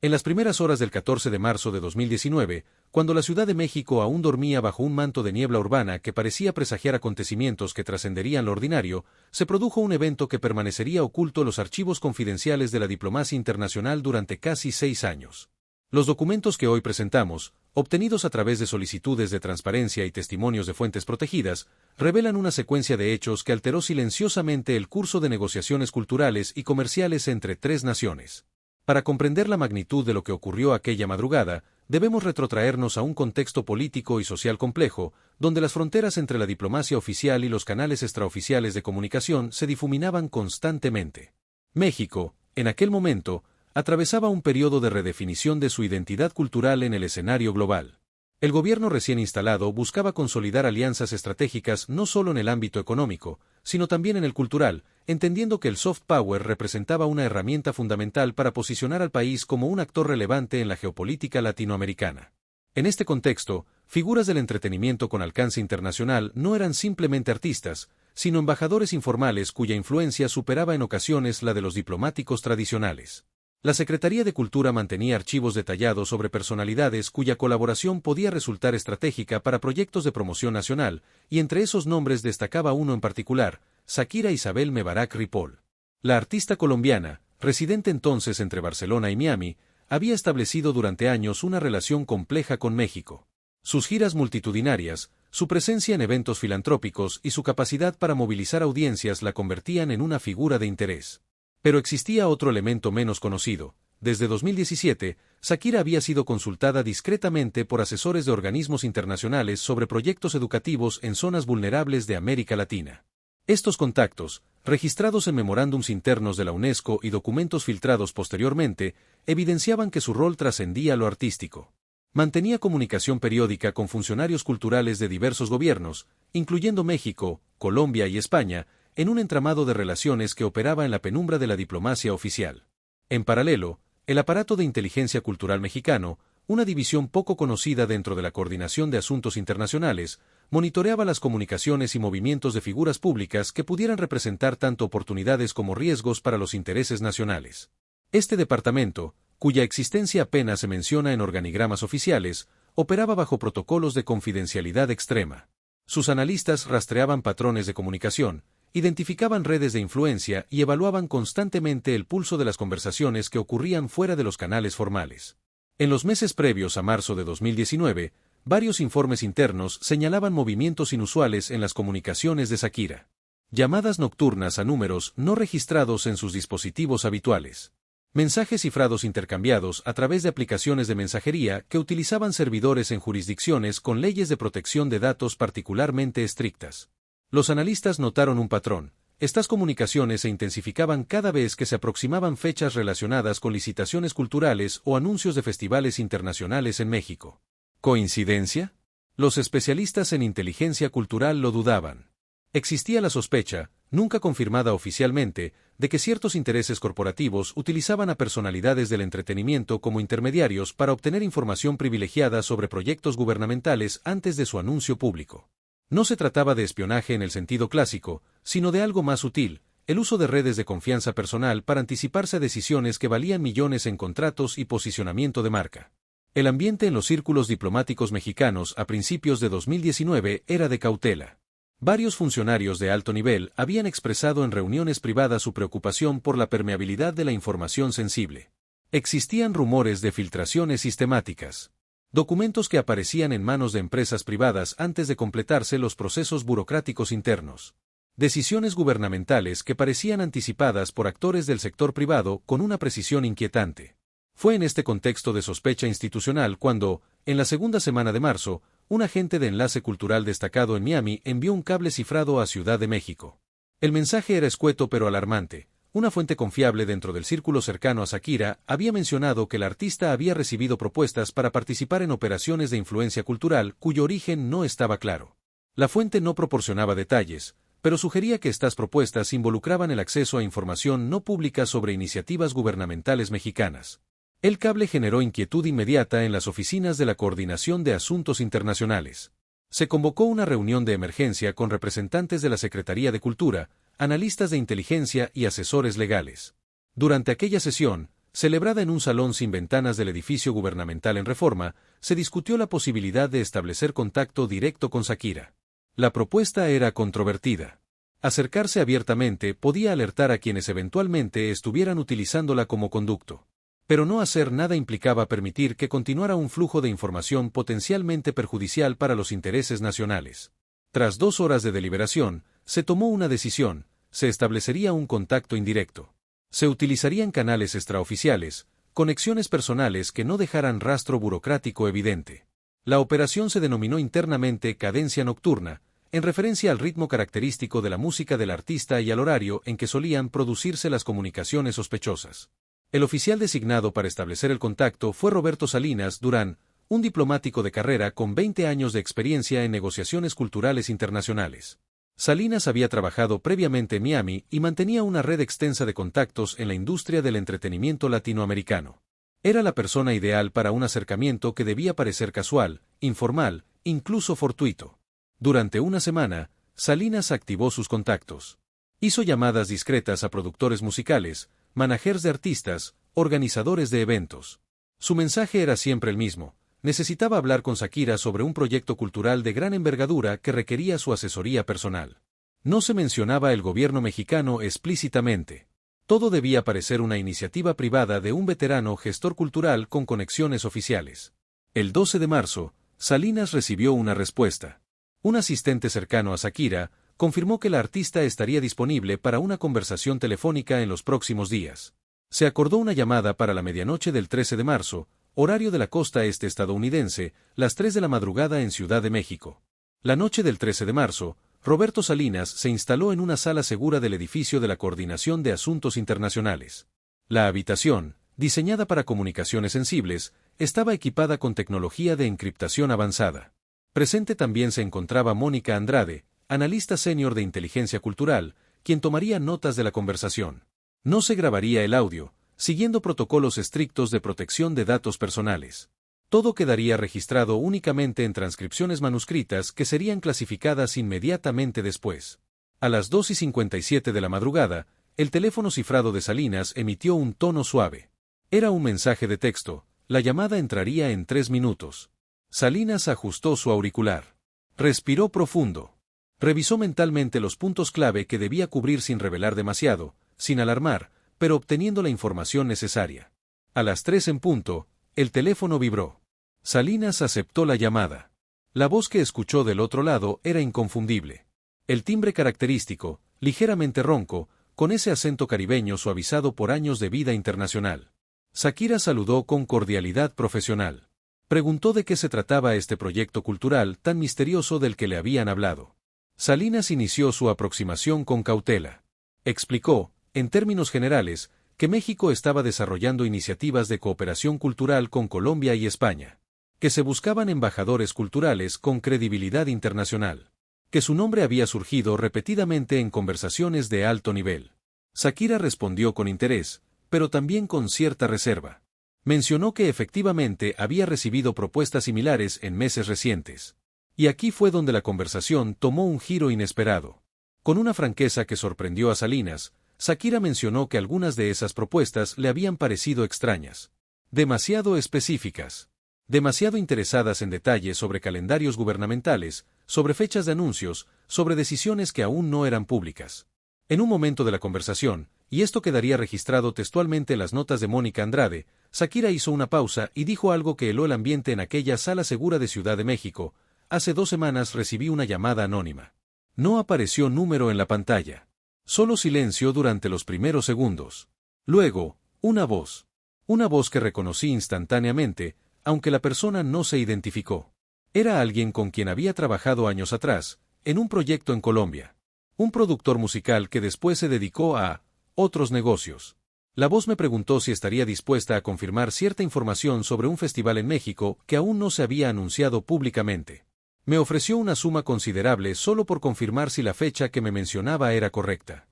En las primeras horas del 14 de marzo de 2019, cuando la Ciudad de México aún dormía bajo un manto de niebla urbana que parecía presagiar acontecimientos que trascenderían lo ordinario, se produjo un evento que permanecería oculto en los archivos confidenciales de la diplomacia internacional durante casi 6 años. Los documentos que hoy presentamos, obtenidos a través de solicitudes de transparencia y testimonios de fuentes protegidas, revelan una secuencia de hechos que alteró silenciosamente el curso de negociaciones culturales y comerciales entre tres naciones. Para comprender la magnitud de lo que ocurrió aquella madrugada, debemos retrotraernos a un contexto político y social complejo, donde las fronteras entre la diplomacia oficial y los canales extraoficiales de comunicación se difuminaban constantemente. México, en aquel momento, atravesaba un periodo de redefinición de su identidad cultural en el escenario global. El gobierno recién instalado buscaba consolidar alianzas estratégicas no solo en el ámbito económico, sino también en el cultural, entendiendo que el soft power representaba una herramienta fundamental para posicionar al país como un actor relevante en la geopolítica latinoamericana. En este contexto, figuras del entretenimiento con alcance internacional no eran simplemente artistas, sino embajadores informales cuya influencia superaba en ocasiones la de los diplomáticos tradicionales. La Secretaría de Cultura mantenía archivos detallados sobre personalidades cuya colaboración podía resultar estratégica para proyectos de promoción nacional, y entre esos nombres destacaba uno en particular, Shakira Isabel Mebarak Ripoll. La artista colombiana, residente entonces entre Barcelona y Miami, había establecido durante años una relación compleja con México. Sus giras multitudinarias, su presencia en eventos filantrópicos y su capacidad para movilizar audiencias la convertían en una figura de interés. Pero existía otro elemento menos conocido. Desde 2017, Shakira había sido consultada discretamente por asesores de organismos internacionales sobre proyectos educativos en zonas vulnerables de América Latina. Estos contactos, registrados en memorándums internos de la UNESCO y documentos filtrados posteriormente, evidenciaban que su rol trascendía lo artístico. Mantenía comunicación periódica con funcionarios culturales de diversos gobiernos, incluyendo México, Colombia y España, en un entramado de relaciones que operaba en la penumbra de la diplomacia oficial. En paralelo, el aparato de inteligencia cultural mexicano, una división poco conocida dentro de la Coordinación de Asuntos Internacionales, monitoreaba las comunicaciones y movimientos de figuras públicas que pudieran representar tanto oportunidades como riesgos para los intereses nacionales. Este departamento, cuya existencia apenas se menciona en organigramas oficiales, operaba bajo protocolos de confidencialidad extrema. Sus analistas rastreaban patrones de comunicación, identificaban redes de influencia y evaluaban constantemente el pulso de las conversaciones que ocurrían fuera de los canales formales. En los meses previos a marzo de 2019, varios informes internos señalaban movimientos inusuales en las comunicaciones de Shakira. Llamadas nocturnas a números no registrados en sus dispositivos habituales. Mensajes cifrados intercambiados a través de aplicaciones de mensajería que utilizaban servidores en jurisdicciones con leyes de protección de datos particularmente estrictas. Los analistas notaron un patrón. Estas comunicaciones se intensificaban cada vez que se aproximaban fechas relacionadas con licitaciones culturales o anuncios de festivales internacionales en México. ¿Coincidencia? Los especialistas en inteligencia cultural lo dudaban. Existía la sospecha, nunca confirmada oficialmente, de que ciertos intereses corporativos utilizaban a personalidades del entretenimiento como intermediarios para obtener información privilegiada sobre proyectos gubernamentales antes de su anuncio público. No se trataba de espionaje en el sentido clásico, sino de algo más sutil, el uso de redes de confianza personal para anticiparse a decisiones que valían millones en contratos y posicionamiento de marca. El ambiente en los círculos diplomáticos mexicanos a principios de 2019 era de cautela. Varios funcionarios de alto nivel habían expresado en reuniones privadas su preocupación por la permeabilidad de la información sensible. Existían rumores de filtraciones sistemáticas. Documentos que aparecían en manos de empresas privadas antes de completarse los procesos burocráticos internos. Decisiones gubernamentales que parecían anticipadas por actores del sector privado con una precisión inquietante. Fue en este contexto de sospecha institucional cuando, en la segunda semana de marzo, un agente de enlace cultural destacado en Miami envió un cable cifrado a Ciudad de México. El mensaje era escueto pero alarmante. Una fuente confiable dentro del círculo cercano a Shakira había mencionado que el artista había recibido propuestas para participar en operaciones de influencia cultural cuyo origen no estaba claro. La fuente no proporcionaba detalles, pero sugería que estas propuestas involucraban el acceso a información no pública sobre iniciativas gubernamentales mexicanas. El cable generó inquietud inmediata en las oficinas de la Coordinación de Asuntos Internacionales. Se convocó una reunión de emergencia con representantes de la Secretaría de Cultura, analistas de inteligencia y asesores legales. Durante aquella sesión, Celebrada en un salón sin ventanas del edificio gubernamental en Reforma, se discutió la posibilidad de establecer contacto directo con Shakira. La propuesta era controvertida. Acercarse abiertamente podía alertar a quienes eventualmente estuvieran utilizándola como conducto. Pero no hacer nada implicaba permitir que continuara un flujo de información potencialmente perjudicial para los intereses nacionales. Tras 2 horas de deliberación, se tomó una decisión: se establecería un contacto indirecto. Se utilizarían canales extraoficiales, conexiones personales que no dejaran rastro burocrático evidente. La operación se denominó internamente cadencia nocturna, en referencia al ritmo característico de la música del artista y al horario en que solían producirse las comunicaciones sospechosas. El oficial designado para establecer el contacto fue Roberto Salinas Durán, un diplomático de carrera con 20 años de experiencia en negociaciones culturales internacionales. Salinas había trabajado previamente en Miami y mantenía una red extensa de contactos en la industria del entretenimiento latinoamericano. Era la persona ideal para un acercamiento que debía parecer casual, informal, incluso fortuito. Durante una semana, Salinas activó sus contactos. Hizo llamadas discretas a productores musicales, managers de artistas, organizadores de eventos. Su mensaje era siempre el mismo: necesitaba hablar con Shakira sobre un proyecto cultural de gran envergadura que requería su asesoría personal. No se mencionaba el gobierno mexicano explícitamente. Todo debía parecer una iniciativa privada de un veterano gestor cultural con conexiones oficiales. El 12 de marzo, Salinas recibió una respuesta. Un asistente cercano a Shakira confirmó que la artista estaría disponible para una conversación telefónica en los próximos días. Se acordó una llamada para la medianoche del 13 de marzo, horario de la costa este estadounidense, las 3 de la madrugada en Ciudad de México. La noche del 13 de marzo, Roberto Salinas se instaló en una sala segura del edificio de la Coordinación de Asuntos Internacionales. La habitación, diseñada para comunicaciones sensibles, estaba equipada con tecnología de encriptación avanzada. Presente también se encontraba Mónica Andrade, analista senior de inteligencia cultural, quien tomaría notas de la conversación. No se grabaría el audio, siguiendo protocolos estrictos de protección de datos personales. Todo quedaría registrado únicamente en transcripciones manuscritas que serían clasificadas inmediatamente después. A las 2:57 de la madrugada, el teléfono cifrado de Salinas emitió un tono suave. Era un mensaje de texto: la llamada entraría en 3 minutos. Salinas ajustó su auricular. Respiró profundo. Revisó mentalmente los puntos clave que debía cubrir sin revelar demasiado, sin alarmar, pero obteniendo la información necesaria. A las 3 en punto, el teléfono vibró. Salinas aceptó la llamada. La voz que escuchó del otro lado era inconfundible. El timbre característico, ligeramente ronco, con ese acento caribeño suavizado por años de vida internacional. Shakira saludó con cordialidad profesional. Preguntó de qué se trataba este proyecto cultural tan misterioso del que le habían hablado. Salinas inició su aproximación con cautela. Explicó, en términos generales, que México estaba desarrollando iniciativas de cooperación cultural con Colombia y España, que se buscaban embajadores culturales con credibilidad internacional, que su nombre había surgido repetidamente en conversaciones de alto nivel. Shakira respondió con interés, pero también con cierta reserva. Mencionó que efectivamente había recibido propuestas similares en meses recientes. Y aquí fue donde la conversación tomó un giro inesperado. Con una franqueza que sorprendió a Salinas, Shakira mencionó que algunas de esas propuestas le habían parecido extrañas. Demasiado específicas. Demasiado interesadas en detalles sobre calendarios gubernamentales, sobre fechas de anuncios, sobre decisiones que aún no eran públicas. En un momento de la conversación, y esto quedaría registrado textualmente en las notas de Mónica Andrade, Shakira hizo una pausa y dijo algo que heló el ambiente en aquella sala segura de Ciudad de México: hace 2 semanas recibí una llamada anónima. No apareció número en la pantalla. Solo silencio durante los primeros segundos. Luego, una voz. Una voz que reconocí instantáneamente, aunque la persona no se identificó. Era alguien con quien había trabajado años atrás, en un proyecto en Colombia. Un productor musical que después se dedicó a otros negocios. La voz me preguntó si estaría dispuesta a confirmar cierta información sobre un festival en México que aún no se había anunciado públicamente. Me ofreció una suma considerable solo por confirmar si la fecha que me mencionaba era correcta.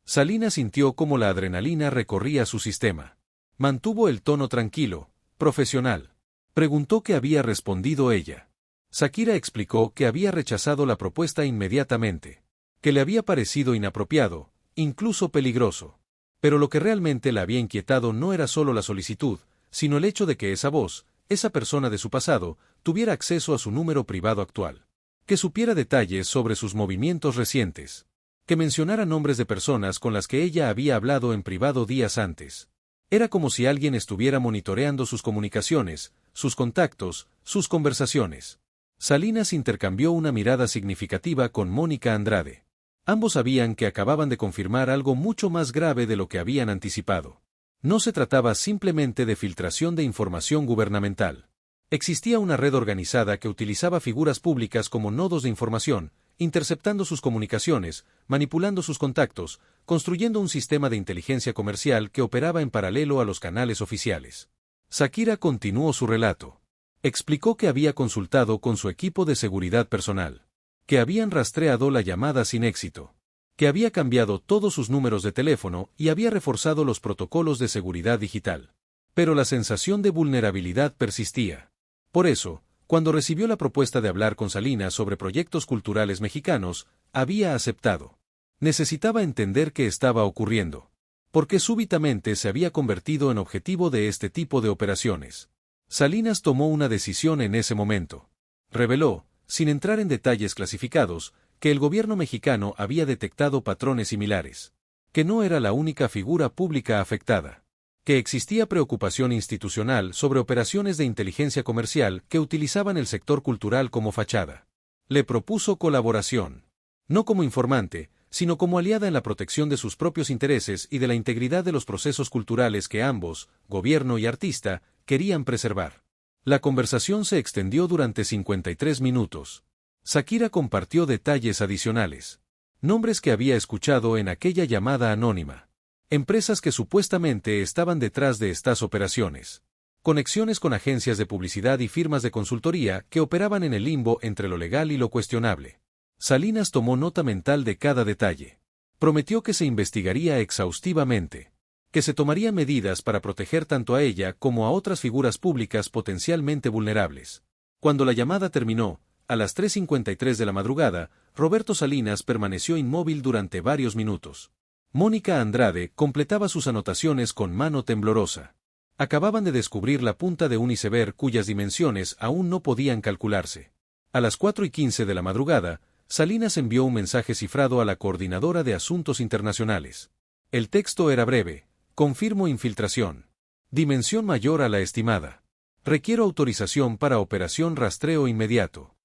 Salinas sintió cómo la adrenalina recorría su sistema. Mantuvo el tono tranquilo, profesional. Preguntó qué había respondido ella. Shakira explicó que había rechazado la propuesta inmediatamente, que le había parecido inapropiado, incluso peligroso. Pero lo que realmente la había inquietado no era solo la solicitud, sino el hecho de que esa voz, esa persona de su pasado, tuviera acceso a su número privado actual. Que supiera detalles sobre sus movimientos recientes. Que mencionara nombres de personas con las que ella había hablado en privado días antes. Era como si alguien estuviera monitoreando sus comunicaciones, sus contactos, sus conversaciones. Salinas intercambió una mirada significativa con Mónica Andrade. Ambos sabían que acababan de confirmar algo mucho más grave de lo que habían anticipado. No se trataba simplemente de filtración de información gubernamental. Existía una red organizada que utilizaba figuras públicas como nodos de información, interceptando sus comunicaciones, manipulando sus contactos, construyendo un sistema de inteligencia comercial que operaba en paralelo a los canales oficiales. Shakira continuó su relato. Explicó que había consultado con su equipo de seguridad personal, que habían rastreado la llamada sin éxito, que había cambiado todos sus números de teléfono y había reforzado los protocolos de seguridad digital. Pero la sensación de vulnerabilidad persistía. Por eso, cuando recibió la propuesta de hablar con Salinas sobre proyectos culturales mexicanos, había aceptado. Necesitaba entender qué estaba ocurriendo. ¿Por qué súbitamente se había convertido en objetivo de este tipo de operaciones? Salinas tomó una decisión en ese momento. Reveló, sin entrar en detalles clasificados, que el gobierno mexicano había detectado patrones similares. Que no era la única figura pública afectada. Que existía preocupación institucional sobre operaciones de inteligencia comercial que utilizaban el sector cultural como fachada. Le propuso colaboración. No como informante, sino como aliada en la protección de sus propios intereses y de la integridad de los procesos culturales que ambos, gobierno y artista, querían preservar. La conversación se extendió durante 53 minutos. Shakira compartió detalles adicionales. Nombres que había escuchado en aquella llamada anónima. Empresas que supuestamente estaban detrás de estas operaciones. Conexiones con agencias de publicidad y firmas de consultoría que operaban en el limbo entre lo legal y lo cuestionable. Salinas tomó nota mental de cada detalle. Prometió que se investigaría exhaustivamente. Que se tomarían medidas para proteger tanto a ella como a otras figuras públicas potencialmente vulnerables. Cuando la llamada terminó, a las 3:53 de la madrugada, Roberto Salinas permaneció inmóvil durante varios minutos. Mónica Andrade completaba sus anotaciones con mano temblorosa. Acababan de descubrir la punta de un iceberg cuyas dimensiones aún no podían calcularse. A las 4:15 de la madrugada, Salinas envió un mensaje cifrado a la coordinadora de asuntos internacionales. El texto era breve. Confirmo infiltración. Dimensión mayor a la estimada. Requiero autorización para operación rastreo inmediato.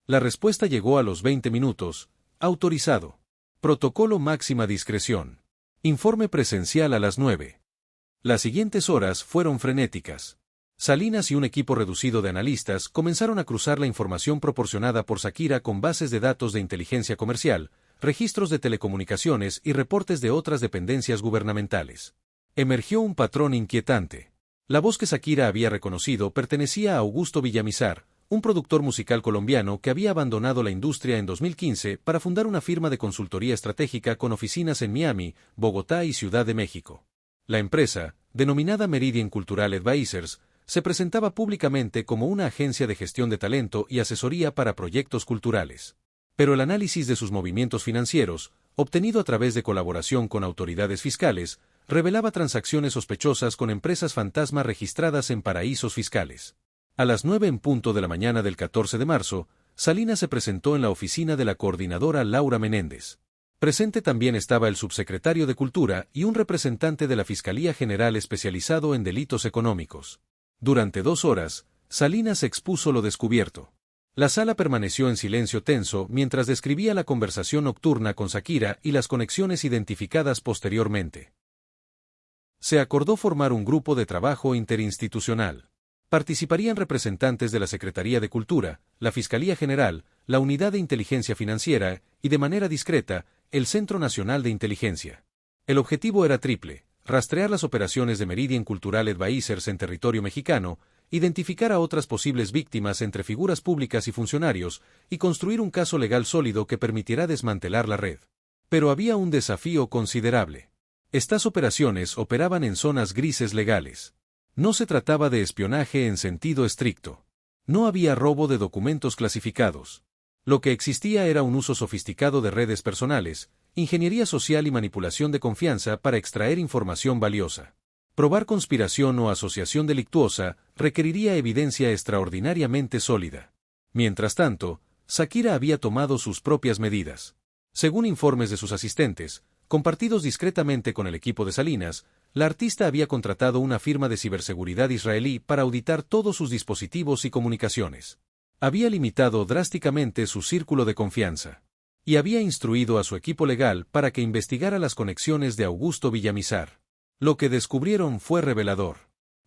La respuesta llegó a los 20 minutos. Autorizado. Protocolo máxima discreción. Informe presencial a las 9. Las siguientes horas fueron frenéticas. Salinas y un equipo reducido de analistas comenzaron a cruzar la información proporcionada por Shakira con bases de datos de inteligencia comercial, registros de telecomunicaciones y reportes de otras dependencias gubernamentales. Emergió un patrón inquietante. La voz que Shakira había reconocido pertenecía a Augusto Villamizar, un productor musical colombiano que había abandonado la industria en 2015 para fundar una firma de consultoría estratégica con oficinas en Miami, Bogotá y Ciudad de México. La empresa, denominada Meridian Cultural Advisors, se presentaba públicamente como una agencia de gestión de talento y asesoría para proyectos culturales. Pero el análisis de sus movimientos financieros, obtenido a través de colaboración con autoridades fiscales, revelaba transacciones sospechosas con empresas fantasma registradas en paraísos fiscales. A las 9 en punto de la mañana del 14 de marzo, Salinas se presentó en la oficina de la coordinadora Laura Menéndez. Presente también estaba el subsecretario de Cultura y un representante de la Fiscalía General especializado en delitos económicos. Durante 2 horas, Salinas expuso lo descubierto. La sala permaneció en silencio tenso mientras describía la conversación nocturna con Shakira y las conexiones identificadas posteriormente. Se acordó formar un grupo de trabajo interinstitucional. Participarían representantes de la Secretaría de Cultura, la Fiscalía General, la Unidad de Inteligencia Financiera y, de manera discreta, el Centro Nacional de Inteligencia. El objetivo era triple: rastrear las operaciones de Meridian Cultural Advisors en territorio mexicano, identificar a otras posibles víctimas entre figuras públicas y funcionarios, y construir un caso legal sólido que permitirá desmantelar la red. Pero había un desafío considerable. Estas operaciones operaban en zonas grises legales. No se trataba de espionaje en sentido estricto. No había robo de documentos clasificados. Lo que existía era un uso sofisticado de redes personales, ingeniería social y manipulación de confianza para extraer información valiosa. Probar conspiración o asociación delictuosa requeriría evidencia extraordinariamente sólida. Mientras tanto, Shakira había tomado sus propias medidas. Según informes de sus asistentes, compartidos discretamente con el equipo de Salinas, la artista había contratado una firma de ciberseguridad israelí para auditar todos sus dispositivos y comunicaciones. Había limitado drásticamente su círculo de confianza. Y había instruido a su equipo legal para que investigara las conexiones de Augusto Villamizar. Lo que descubrieron fue revelador.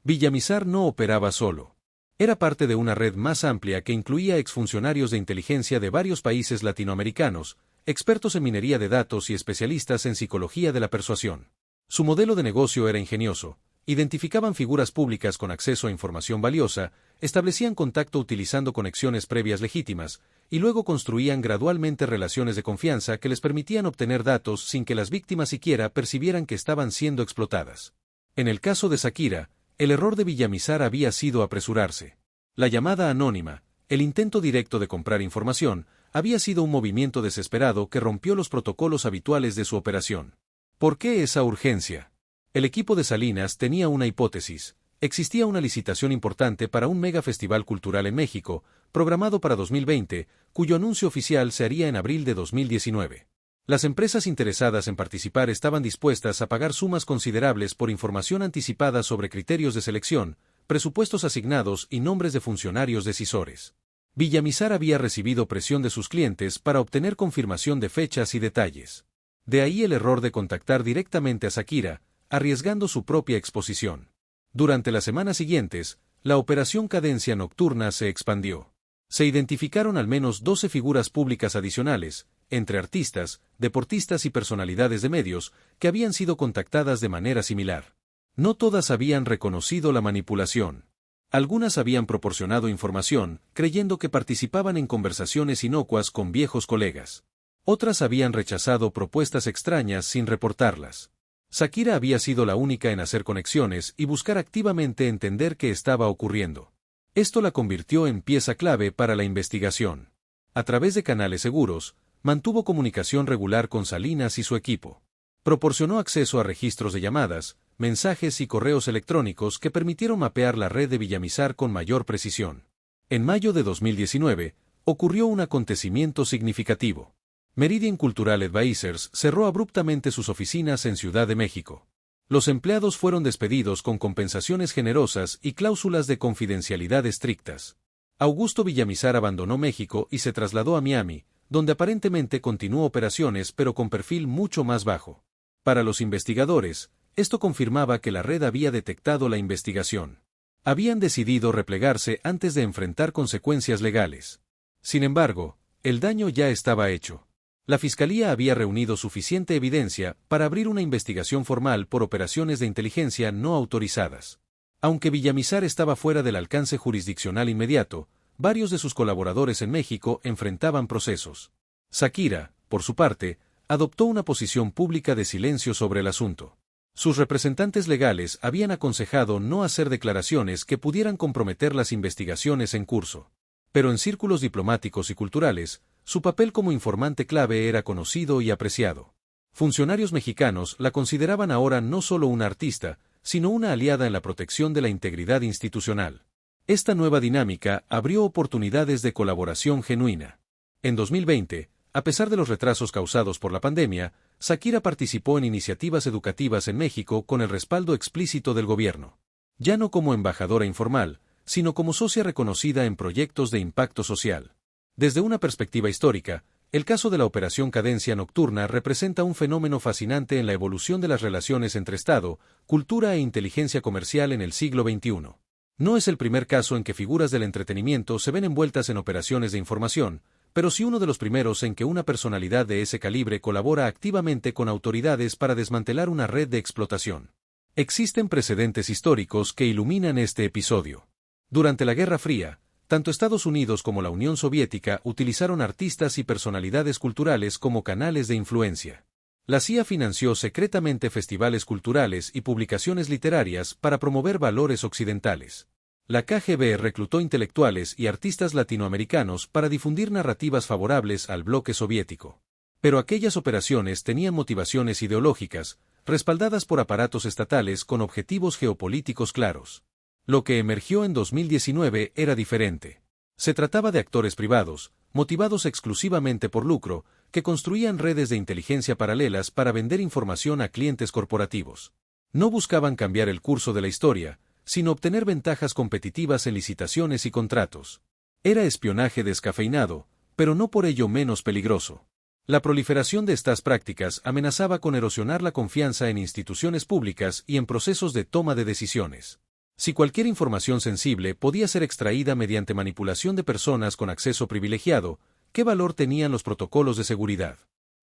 Villamizar no operaba solo. Era parte de una red más amplia que incluía exfuncionarios de inteligencia de varios países latinoamericanos, expertos en minería de datos y especialistas en psicología de la persuasión. Su modelo de negocio era ingenioso. Identificaban figuras públicas con acceso a información valiosa, establecían contacto utilizando conexiones previas legítimas, y luego construían gradualmente relaciones de confianza que les permitían obtener datos sin que las víctimas siquiera percibieran que estaban siendo explotadas. En el caso de Shakira, el error de Villamizar había sido apresurarse. La llamada anónima, el intento directo de comprar información, había sido un movimiento desesperado que rompió los protocolos habituales de su operación. ¿Por qué esa urgencia? El equipo de Salinas tenía una hipótesis. Existía una licitación importante para un mega festival cultural en México, programado para 2020, cuyo anuncio oficial se haría en abril de 2019. Las empresas interesadas en participar estaban dispuestas a pagar sumas considerables por información anticipada sobre criterios de selección, presupuestos asignados y nombres de funcionarios decisores. Villamizar había recibido presión de sus clientes para obtener confirmación de fechas y detalles. De ahí el error de contactar directamente a Shakira, arriesgando su propia exposición. Durante las semanas siguientes, la operación Cadencia Nocturna se expandió. Se identificaron al menos 12 figuras públicas adicionales, entre artistas, deportistas y personalidades de medios, que habían sido contactadas de manera similar. No todas habían reconocido la manipulación. Algunas habían proporcionado información, creyendo que participaban en conversaciones inocuas con viejos colegas. Otras habían rechazado propuestas extrañas sin reportarlas. Shakira había sido la única en hacer conexiones y buscar activamente entender qué estaba ocurriendo. Esto la convirtió en pieza clave para la investigación. A través de canales seguros, mantuvo comunicación regular con Salinas y su equipo. Proporcionó acceso a registros de llamadas, mensajes y correos electrónicos que permitieron mapear la red de Villamizar con mayor precisión. En mayo de 2019, ocurrió un acontecimiento significativo. Meridian Cultural Advisors cerró abruptamente sus oficinas en Ciudad de México. Los empleados fueron despedidos con compensaciones generosas y cláusulas de confidencialidad estrictas. Augusto Villamizar abandonó México y se trasladó a Miami, donde aparentemente continuó operaciones pero con perfil mucho más bajo. Para los investigadores, esto confirmaba que la red había detectado la investigación. Habían decidido replegarse antes de enfrentar consecuencias legales. Sin embargo, el daño ya estaba hecho. La Fiscalía había reunido suficiente evidencia para abrir una investigación formal por operaciones de inteligencia no autorizadas. Aunque Villamizar estaba fuera del alcance jurisdiccional inmediato, varios de sus colaboradores en México enfrentaban procesos. Shakira, por su parte, adoptó una posición pública de silencio sobre el asunto. Sus representantes legales habían aconsejado no hacer declaraciones que pudieran comprometer las investigaciones en curso. Pero en círculos diplomáticos y culturales, su papel como informante clave era conocido y apreciado. Funcionarios mexicanos la consideraban ahora no solo una artista, sino una aliada en la protección de la integridad institucional. Esta nueva dinámica abrió oportunidades de colaboración genuina. En 2020, a pesar de los retrasos causados por la pandemia, Shakira participó en iniciativas educativas en México con el respaldo explícito del gobierno. Ya no como embajadora informal, sino como socia reconocida en proyectos de impacto social. Desde una perspectiva histórica, el caso de la Operación Cadencia Nocturna representa un fenómeno fascinante en la evolución de las relaciones entre Estado, cultura e inteligencia comercial en el siglo XXI. No es el primer caso en que figuras del entretenimiento se ven envueltas en operaciones de información, pero sí uno de los primeros en que una personalidad de ese calibre colabora activamente con autoridades para desmantelar una red de explotación. Existen precedentes históricos que iluminan este episodio. Durante la Guerra Fría, tanto Estados Unidos como la Unión Soviética utilizaron artistas y personalidades culturales como canales de influencia. La CIA financió secretamente festivales culturales y publicaciones literarias para promover valores occidentales. La KGB reclutó intelectuales y artistas latinoamericanos para difundir narrativas favorables al bloque soviético. Pero aquellas operaciones tenían motivaciones ideológicas, respaldadas por aparatos estatales con objetivos geopolíticos claros. Lo que emergió en 2019 era diferente. Se trataba de actores privados, motivados exclusivamente por lucro, que construían redes de inteligencia paralelas para vender información a clientes corporativos. No buscaban cambiar el curso de la historia, sino obtener ventajas competitivas en licitaciones y contratos. Era espionaje descafeinado, pero no por ello menos peligroso. La proliferación de estas prácticas amenazaba con erosionar la confianza en instituciones públicas y en procesos de toma de decisiones. Si cualquier información sensible podía ser extraída mediante manipulación de personas con acceso privilegiado, ¿qué valor tenían los protocolos de seguridad?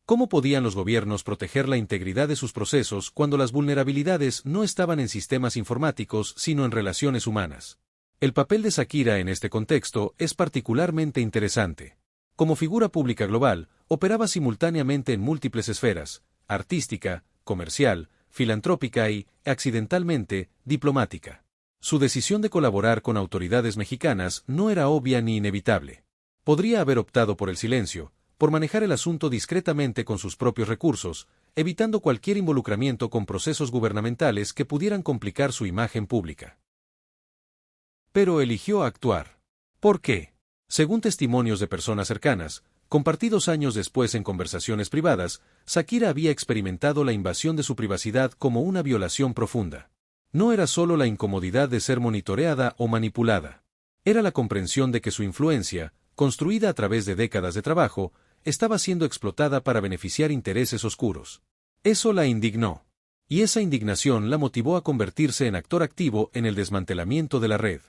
¿Cómo podían los gobiernos proteger la integridad de sus procesos cuando las vulnerabilidades no estaban en sistemas informáticos sino en relaciones humanas? El papel de Shakira en este contexto es particularmente interesante. Como figura pública global, operaba simultáneamente en múltiples esferas: artística, comercial, filantrópica y, accidentalmente, diplomática. Su decisión de colaborar con autoridades mexicanas no era obvia ni inevitable. Podría haber optado por el silencio, por manejar el asunto discretamente con sus propios recursos, evitando cualquier involucramiento con procesos gubernamentales que pudieran complicar su imagen pública. Pero eligió actuar. ¿Por qué? Según testimonios de personas cercanas, compartidos años después en conversaciones privadas, Shakira había experimentado la invasión de su privacidad como una violación profunda. No era solo la incomodidad de ser monitoreada o manipulada. Era la comprensión de que su influencia, construida a través de décadas de trabajo, estaba siendo explotada para beneficiar intereses oscuros. Eso la indignó. Y esa indignación la motivó a convertirse en actor activo en el desmantelamiento de la red.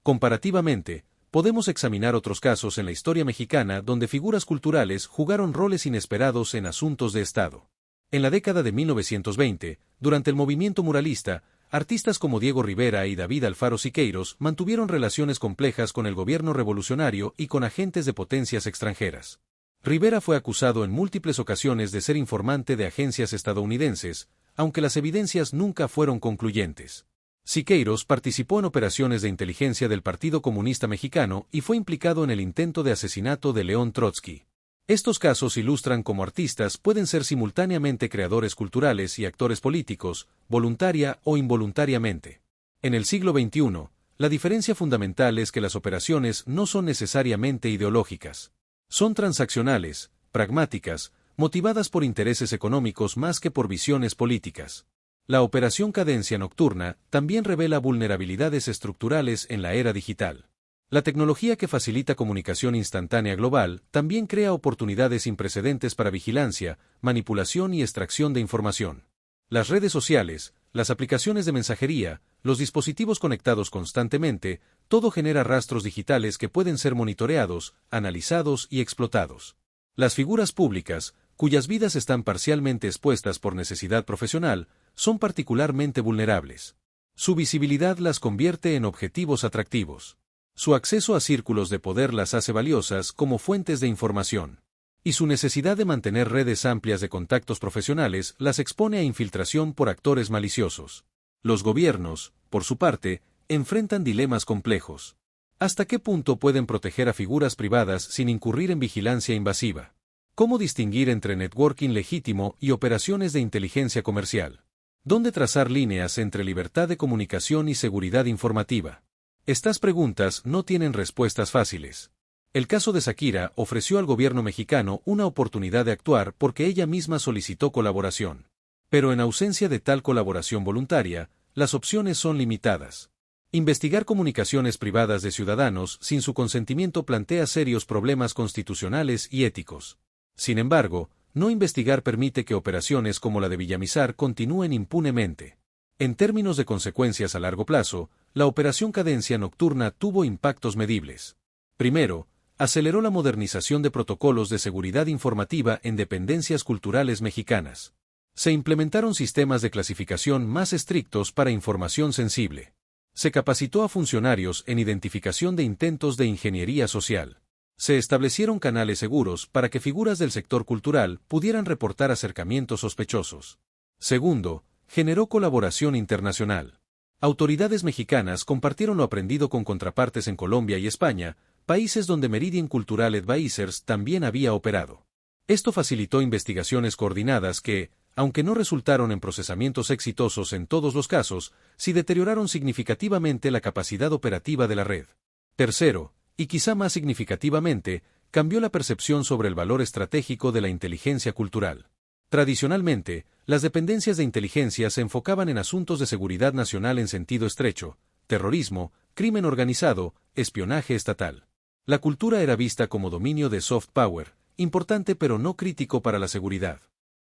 Comparativamente, podemos examinar otros casos en la historia mexicana donde figuras culturales jugaron roles inesperados en asuntos de Estado. En la década de 1920, durante el movimiento muralista, artistas como Diego Rivera y David Alfaro Siqueiros mantuvieron relaciones complejas con el gobierno revolucionario y con agentes de potencias extranjeras. Rivera fue acusado en múltiples ocasiones de ser informante de agencias estadounidenses, aunque las evidencias nunca fueron concluyentes. Siqueiros participó en operaciones de inteligencia del Partido Comunista Mexicano y fue implicado en el intento de asesinato de León Trotsky. Estos casos ilustran cómo artistas pueden ser simultáneamente creadores culturales y actores políticos, voluntaria o involuntariamente. En el siglo XXI, la diferencia fundamental es que las operaciones no son necesariamente ideológicas. Son transaccionales, pragmáticas, motivadas por intereses económicos más que por visiones políticas. La operación Cadencia Nocturna también revela vulnerabilidades estructurales en la era digital. La tecnología que facilita comunicación instantánea global también crea oportunidades sin precedentes para vigilancia, manipulación y extracción de información. Las redes sociales, las aplicaciones de mensajería, los dispositivos conectados constantemente, todo genera rastros digitales que pueden ser monitoreados, analizados y explotados. Las figuras públicas, cuyas vidas están parcialmente expuestas por necesidad profesional, son particularmente vulnerables. Su visibilidad las convierte en objetivos atractivos. Su acceso a círculos de poder las hace valiosas como fuentes de información. Y su necesidad de mantener redes amplias de contactos profesionales las expone a infiltración por actores maliciosos. Los gobiernos, por su parte, enfrentan dilemas complejos. ¿Hasta qué punto pueden proteger a figuras privadas sin incurrir en vigilancia invasiva? ¿Cómo distinguir entre networking legítimo y operaciones de inteligencia comercial? ¿Dónde trazar líneas entre libertad de comunicación y seguridad informativa? Estas preguntas no tienen respuestas fáciles. El caso de Shakira ofreció al gobierno mexicano una oportunidad de actuar porque ella misma solicitó colaboración. Pero en ausencia de tal colaboración voluntaria, las opciones son limitadas. Investigar comunicaciones privadas de ciudadanos sin su consentimiento plantea serios problemas constitucionales y éticos. Sin embargo, no investigar permite que operaciones como la de Villamizar continúen impunemente. En términos de consecuencias a largo plazo, la operación Cadencia Nocturna tuvo impactos medibles. Primero, aceleró la modernización de protocolos de seguridad informativa en dependencias culturales mexicanas. Se implementaron sistemas de clasificación más estrictos para información sensible. Se capacitó a funcionarios en identificación de intentos de ingeniería social. Se establecieron canales seguros para que figuras del sector cultural pudieran reportar acercamientos sospechosos. Segundo, generó colaboración internacional. Autoridades mexicanas compartieron lo aprendido con contrapartes en Colombia y España, países donde Meridian Cultural Advisors también había operado. Esto facilitó investigaciones coordinadas que, aunque no resultaron en procesamientos exitosos en todos los casos, sí deterioraron significativamente la capacidad operativa de la red. Tercero, y quizá más significativamente, cambió la percepción sobre el valor estratégico de la inteligencia cultural. Tradicionalmente, las dependencias de inteligencia se enfocaban en asuntos de seguridad nacional en sentido estrecho, terrorismo, crimen organizado, espionaje estatal. La cultura era vista como dominio de soft power, importante pero no crítico para la seguridad.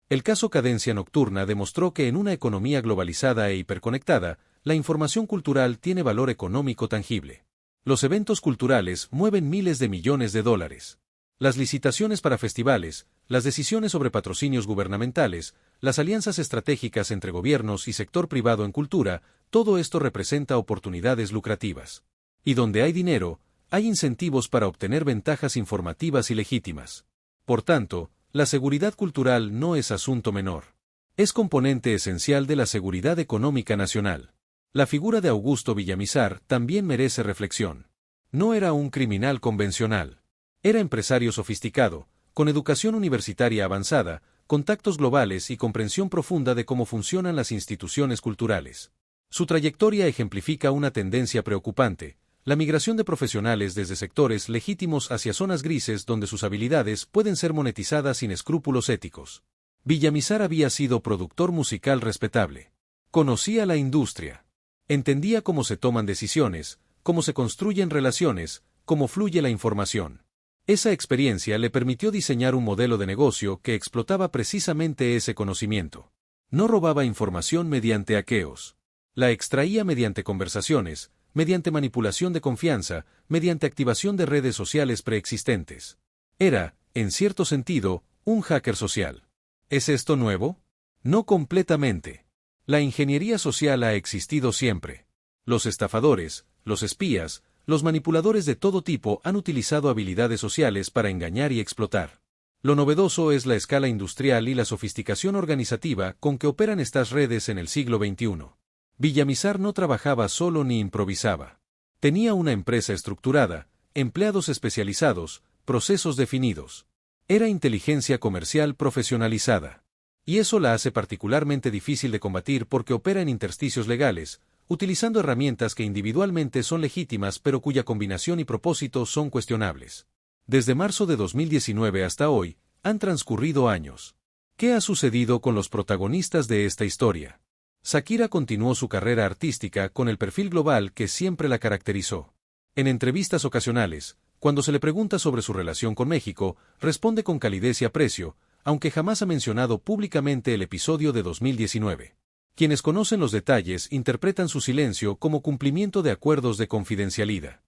El caso Cadencia Nocturna demostró que en una economía globalizada e hiperconectada, la información cultural tiene valor económico tangible. Los eventos culturales mueven miles de millones de dólares. Las licitaciones para festivales, las decisiones sobre patrocinios gubernamentales, las alianzas estratégicas entre gobiernos y sector privado en cultura, todo esto representa oportunidades lucrativas. Y donde hay dinero, hay incentivos para obtener ventajas informativas y legítimas. Por tanto, la seguridad cultural no es asunto menor. Es componente esencial de la seguridad económica nacional. La figura de Augusto Villamizar también merece reflexión. No era un criminal convencional. Era empresario sofisticado, con educación universitaria avanzada, contactos globales y comprensión profunda de cómo funcionan las instituciones culturales. Su trayectoria ejemplifica una tendencia preocupante: la migración de profesionales desde sectores legítimos hacia zonas grises donde sus habilidades pueden ser monetizadas sin escrúpulos éticos. Villamizar había sido productor musical respetable. Conocía la industria. Entendía cómo se toman decisiones, cómo se construyen relaciones, cómo fluye la información. Esa experiencia le permitió diseñar un modelo de negocio que explotaba precisamente ese conocimiento. No robaba información mediante hackeos. La extraía mediante conversaciones, mediante manipulación de confianza, mediante activación de redes sociales preexistentes. Era, en cierto sentido, un hacker social. ¿Es esto nuevo? No completamente. La ingeniería social ha existido siempre. Los estafadores, los espías, los manipuladores de todo tipo han utilizado habilidades sociales para engañar y explotar. Lo novedoso es la escala industrial y la sofisticación organizativa con que operan estas redes en el siglo XXI. Villamizar no trabajaba solo ni improvisaba. Tenía una empresa estructurada, empleados especializados, procesos definidos. Era inteligencia comercial profesionalizada. Y eso la hace particularmente difícil de combatir porque opera en intersticios legales, utilizando herramientas que individualmente son legítimas pero cuya combinación y propósito son cuestionables. Desde marzo de 2019 hasta hoy, han transcurrido años. ¿Qué ha sucedido con los protagonistas de esta historia? Shakira continuó su carrera artística con el perfil global que siempre la caracterizó. En entrevistas ocasionales, cuando se le pregunta sobre su relación con México, responde con calidez y aprecio, aunque jamás ha mencionado públicamente el episodio de 2019. Quienes conocen los detalles interpretan su silencio como cumplimiento de acuerdos de confidencialidad.